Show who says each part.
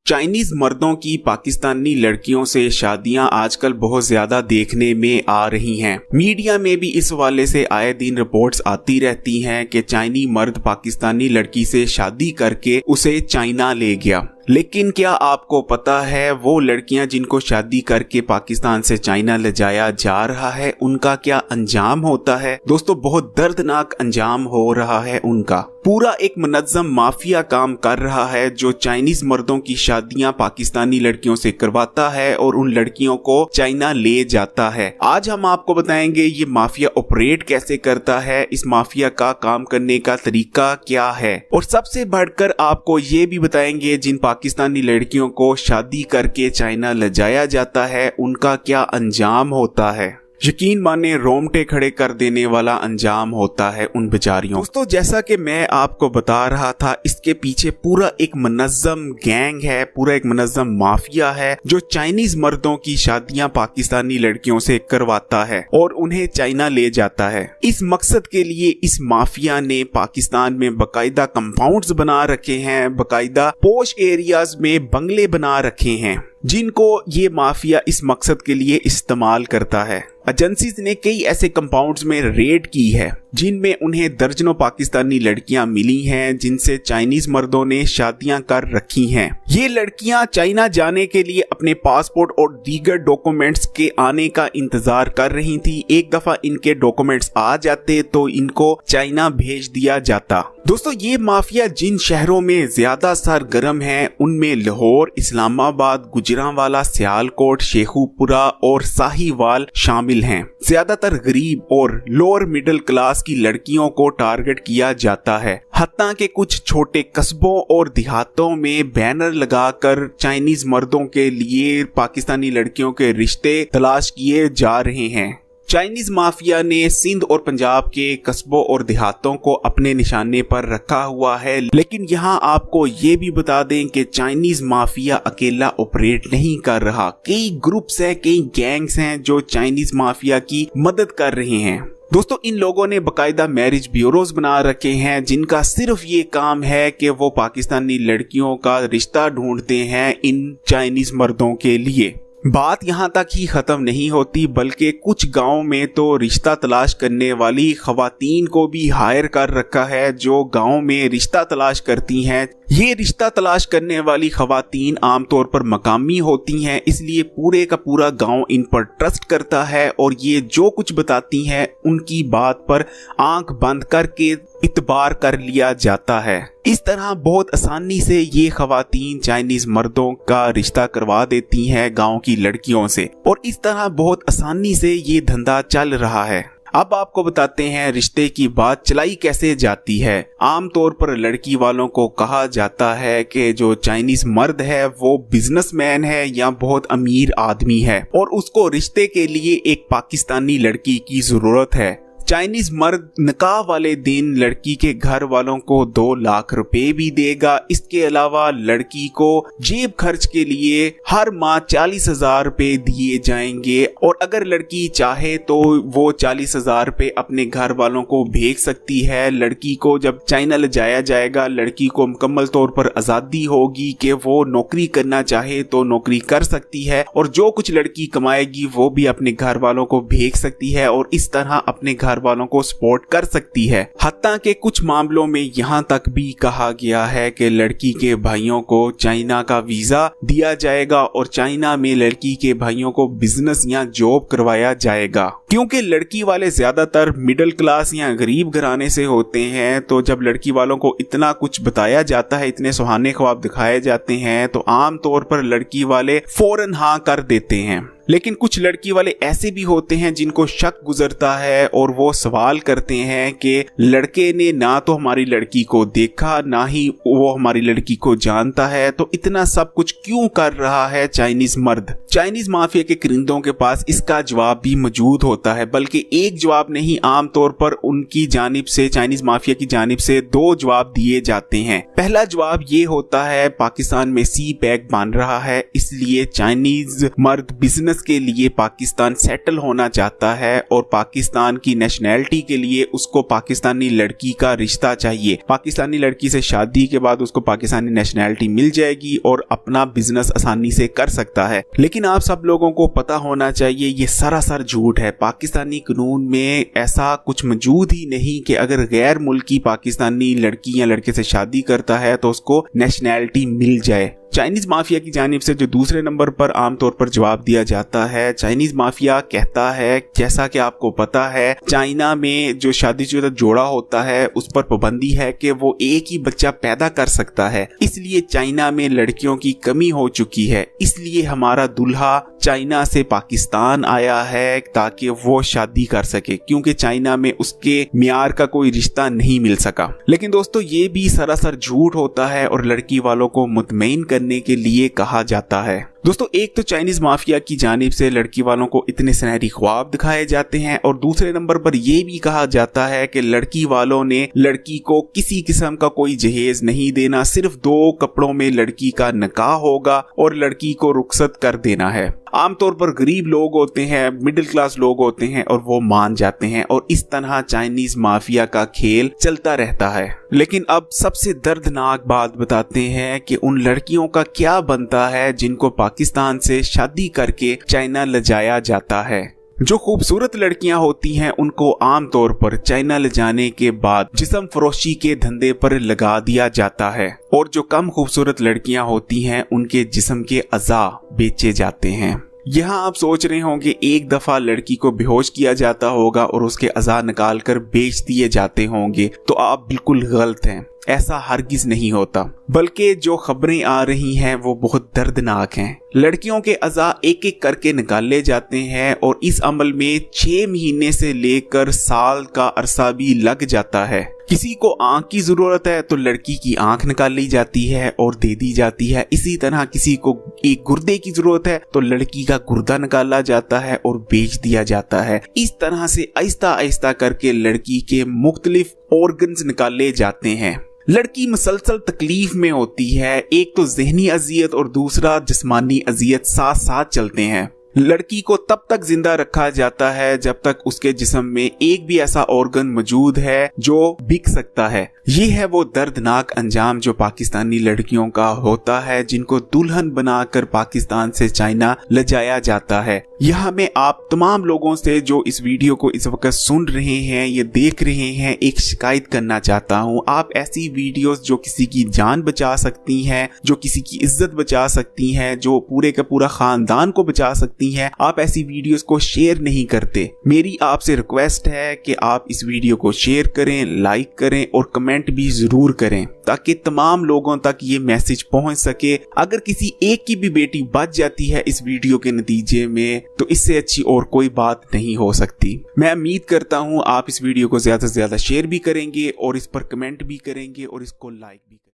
Speaker 1: Chinese मर्दों की पाकिस्तानी लड़कियों से शादियां आजकल बहुत ज्यादा देखने में आ रही हैं। मीडिया में भी इस हवाले से आए दिन रिपोर्ट्स आती रहती हैं कि चाइनी मर्द पाकिस्तानी लड़की से शादी करके उसे चाइना ले गया। लेकिन क्या आपको पता है वो लड़कियां जिनको शादी करके पाकिस्तान से चाइना ले जाया जा रहा है उनका क्या अंजाम होता है? दोस्तों, बहुत दर्दनाक अंजाम हो रहा है उनका। पूरा एक मुनज़्ज़म माफिया काम कर रहा है जो चाइनीज मर्दों की शादियां पाकिस्तानी लड़कियों से करवाता है और उन लड़कियों को चाइना ले जाता है। आज हम आपको बताएंगे ये माफिया ऑपरेट कैसे करता है, इस माफिया का काम करने का तरीका क्या है, और सबसे बढ़कर आपको ये भी बताएंगे जिन पाकिस्तानी लड़कियों को शादी करके चाइना ले जाया जाता है उनका क्या अंजाम होता है। यकीन माने रोंगटे खड़े कर देने वाला अंजाम होता है उन बेचारियों। दोस्तों, जैसा कि मैं आपको बता रहा था, इसके पीछे पूरा एक मुनज़्ज़म गैंग है, पूरा एक मुनज़्ज़म माफिया है जो चाइनीज मर्दों की शादियां पाकिस्तानी लड़कियों से करवाता है और उन्हें चाइना ले जाता है। इस मकसद के लिए इस माफिया ने पाकिस्तान में बाकायदा कंपाउंड्स बना रखे हैं, बाकायदा पोश एरियाज में बंगले बना रखे हैं जिनको ये माफिया इस मकसद के लिए इस्तेमाल करता है। एजेंसीज ने कई ऐसे कंपाउंड्स में रेड की है जिनमें उन्हें दर्जनों पाकिस्तानी लड़कियां मिली हैं जिनसे चाइनीज मर्दों ने शादियां कर रखी हैं। ये लड़कियां चाइना जाने के लिए अपने पासपोर्ट और दीगर डॉक्यूमेंट्स के आने का इंतजार कर रही थी। एक दफा इनके डॉक्यूमेंट्स आ जाते तो इनको चाइना भेज दिया जाता। दोस्तों, ये माफिया जिन शहरों में ज्यादा सरगर्म है उनमें लाहौर, इस्लामाबाद, गुजरांवाला, सियालकोट, शेखुपुरा और साहिवाल शामिल हैं। ज्यादातर गरीब और लोअर मिडिल क्लास की लड़कियों को टारगेट किया जाता है। हत्ता के कुछ छोटे कस्बों और देहातों में बैनर लगाकर चाइनीज मर्दों के लिए पाकिस्तानी लड़कियों के रिश्ते तलाश किए जा रहे हैं। चाइनीज माफिया ने सिंध और पंजाब के कस्बों और देहातों को अपने निशाने पर रखा हुआ है। लेकिन यहाँ आपको ये भी बता दें कि चाइनीज माफिया अकेला ऑपरेट नहीं कर रहा। कई ग्रुप्स हैं, कई गैंग्स हैं जो चाइनीज माफिया की मदद कर रहे हैं। दोस्तों, इन लोगों ने बाकायदा मैरिज ब्यूरोज बना रखे हैं जिनका सिर्फ ये काम है कि वो पाकिस्तानी लड़कियों का रिश्ता ढूंढते हैं इन चाइनीज मर्दों के लिए। बात यहाँ तक ही खत्म नहीं होती, बल्कि कुछ गांव में तो रिश्ता तलाश करने वाली खवातीन को भी हायर कर रखा है जो गांव में रिश्ता तलाश करती हैं। ये रिश्ता तलाश करने वाली खवातीन आमतौर पर मकामी होती हैं, इसलिए पूरे का पूरा गांव इन पर ट्रस्ट करता है और ये जो कुछ बताती हैं उनकी बात पर आंख बंद करके इतबार कर लिया जाता है। इस तरह बहुत आसानी से ये खवातीन चाइनीज मर्दों का रिश्ता करवा देती हैं गांव की लड़कियों से, और इस तरह बहुत आसानी से ये धंधा चल रहा है। अब आपको बताते हैं रिश्ते की बात चलाई कैसे जाती है। आमतौर पर लड़की वालों को कहा जाता है कि जो चाइनीज मर्द है वो बिजनेसमैन है या बहुत अमीर आदमी है और उसको रिश्ते के लिए एक पाकिस्तानी लड़की की जरूरत है। चाइनीज मर्द निकाह वाले दिन लड़की के घर वालों को 2 लाख रुपए भी देगा। इसके अलावा लड़की को जेब खर्च के लिए हर माह 40,000 रुपए दिए जाएंगे और अगर लड़की चाहे तो वो 40,000 रुपए अपने घर वालों को भेज सकती है। लड़की को जब चाइना ले जाया जाएगा, लड़की को मुकम्मल तौर पर आजादी होगी कि वो नौकरी करना चाहे तो नौकरी कर सकती है और जो कुछ लड़की कमाएगी वो भी अपने घर वालों को भेज सकती है और इस तरह अपने घर वालों को सपोर्ट कर सकती है। हत्ता के कुछ मामलों में यहाँ तक भी कहा गया है कि लड़की के भाइयों को चाइना का वीजा दिया जाएगा और चाइना में लड़की के भाइयों को बिजनेस या जॉब करवाया जाएगा। क्योंकि लड़की वाले ज्यादातर मिडिल क्लास या गरीब घराने से होते हैं, तो जब लड़की वालों को इतना कुछ बताया जाता है, इतने सुहाने ख्वाब दिखाए जाते हैं, तो आम तौर पर लड़की वाले फौरन हाँ कर देते हैं। लेकिन कुछ लड़की वाले ऐसे भी होते हैं जिनको शक गुजरता है और वो सवाल करते हैं कि लड़के ने ना तो हमारी लड़की को देखा, ना ही वो हमारी लड़की को जानता है, तो इतना सब कुछ क्यों कर रहा है चाइनीज मर्द। चाइनीज माफिया के करिंदों के पास इसका जवाब भी मौजूद होता है, बल्कि एक जवाब नहीं, आमतौर पर उनकी जानिब से, चाइनीज माफिया की जानिब से 2 जवाब दिए जाते हैं। पहला जवाब ये होता है पाकिस्तान में सी पैक बन रहा है, इसलिए चाइनीज मर्द बिजनेस बिजनेस के लिए पाकिस्तान सेटल होना चाहता है और पाकिस्तान की नेशनैलिटी के लिए उसको पाकिस्तानी लड़की का रिश्ता चाहिए। पाकिस्तानी लड़की से शादी के बाद उसको पाकिस्तानी नेशनैलिटी मिल जाएगी और अपना बिजनेस आसानी से कर सकता है। लेकिन आप सब लोगों को पता होना चाहिए ये सरासर झूठ है। पाकिस्तानी कानून में ऐसा कुछ मौजूद ही नहीं कि अगर गैर मुल्की पाकिस्तानी लड़की या लड़के से शादी करता है तो उसको नेशनैलिटी मिल जाए। चाइनीज माफिया की जानिब से जो दूसरे नंबर पर आमतौर पर जवाब दिया जाता है, चाइनीज माफिया कहता है, जैसा कि आपको पता है चाइना में जो शादीशुदा जोड़ा होता है उस पर पाबंदी है कि वो एक ही बच्चा पैदा कर सकता है। इसलिए चाइना में लड़कियों की कमी हो चुकी है। इसलिए हमारा दूल्हा चाइना से पाकिस्तान आया है ताकि वो शादी कर सके, क्योंकि चाइना में उसके मियार का कोई रिश्ता नहीं मिल सका। लेकिन दोस्तों ये भी सरासर झूठ होता है और लड़की वालों को मुतमईन करने के लिए कहा जाता है। दोस्तों एक तो चाइनीज माफिया की जानिब से लड़की वालों को इतने सुनहरी ख्वाब दिखाए जाते हैं और दूसरे नंबर पर यह भी कहा जाता है कि लड़की वालों ने लड़की को किसी किस्म का कोई जहेज नहीं देना, सिर्फ 2 कपड़ों में लड़की का निकाह होगा और लड़की को रुखसत कर देना है। आमतौर पर गरीब लोग होते हैं, मिडिल क्लास लोग होते हैं और वो मान जाते हैं और इस तरह चाइनीज माफिया का खेल चलता रहता है। लेकिन अब सबसे दर्दनाक बात बताते हैं कि उन लड़कियों का क्या बनता है जिनको पाकिस्तान से शादी करके चाइना ले जाया जाता है। जो खूबसूरत लड़कियां होती हैं उनको आमतौर पर चाइना ले जाने के बाद जिस्म फरोशी के धंधे पर लगा दिया जाता है और जो कम खूबसूरत लड़कियां होती हैं उनके जिस्म के अज़ा बेचे जाते हैं। यहाँ आप सोच रहे होंगे एक दफा लड़की को बेहोश किया जाता होगा और उसके अज़ा निकाल कर बेच दिए जाते होंगे, तो आप बिल्कुल गलत हैं। ऐसा हरगिज नहीं होता, बल्कि जो खबरें आ रही हैं वो बहुत दर्दनाक हैं। लड़कियों के अज़ा एक एक करके निकाले जाते हैं और इस अमल में 6 महीने से लेकर साल का अरसा भी लग जाता है। किसी को आंख की जरूरत है तो लड़की की आंख निकाल ली जाती है और दे दी जाती है। इसी तरह किसी को एक गुर्दे की जरूरत है तो लड़की का गुर्दा निकाला जाता है और बेच दिया जाता है। इस तरह से आहिस्ता आहिस्ता करके लड़की के मुख्तलिफ ऑर्गन्स निकाले जाते हैं। लड़की मुसलसल तकलीफ में होती है, एक तो जहनी अजियत और दूसरा जिस्मानी अजियत साथ साथ चलते हैं। लड़की को तब तक जिंदा रखा जाता है जब तक उसके जिस्म में एक भी ऐसा ऑर्गन मौजूद है जो बिक सकता है। ये है वो दर्दनाक अंजाम जो पाकिस्तानी लड़कियों का होता है, जिनको दुल्हन बनाकर पाकिस्तान से चाइना ले जाया जाता है। यहाँ मैं आप तमाम लोगों से जो इस वीडियो को इस वक्त सुन रहे हैं, ये देख रहे हैं, एक शिकायत करना चाहता हूँ। आप ऐसी वीडियोस जो किसी की जान बचा सकती हैं, जो किसी की इज्जत बचा सकती हैं, जो पूरे का पूरा खानदान को बचा सकती हैं, आप ऐसी वीडियोस को शेयर नहीं करते। मेरी आपसे रिक्वेस्ट है कि आप इस वीडियो को शेयर करें, लाइक करें और कमेंट भी जरूर करें ताकि तमाम लोगों तक ये मैसेज पहुंच सके। अगर किसी एक की भी बेटी बच जाती है इस वीडियो के नतीजे में तो इससे अच्छी और कोई बात नहीं हो सकती। मैं उम्मीद करता हूं आप इस वीडियो को ज्यादा से ज्यादा शेयर भी करेंगे और इस पर कमेंट भी करेंगे और इसको लाइक भी करेंगे।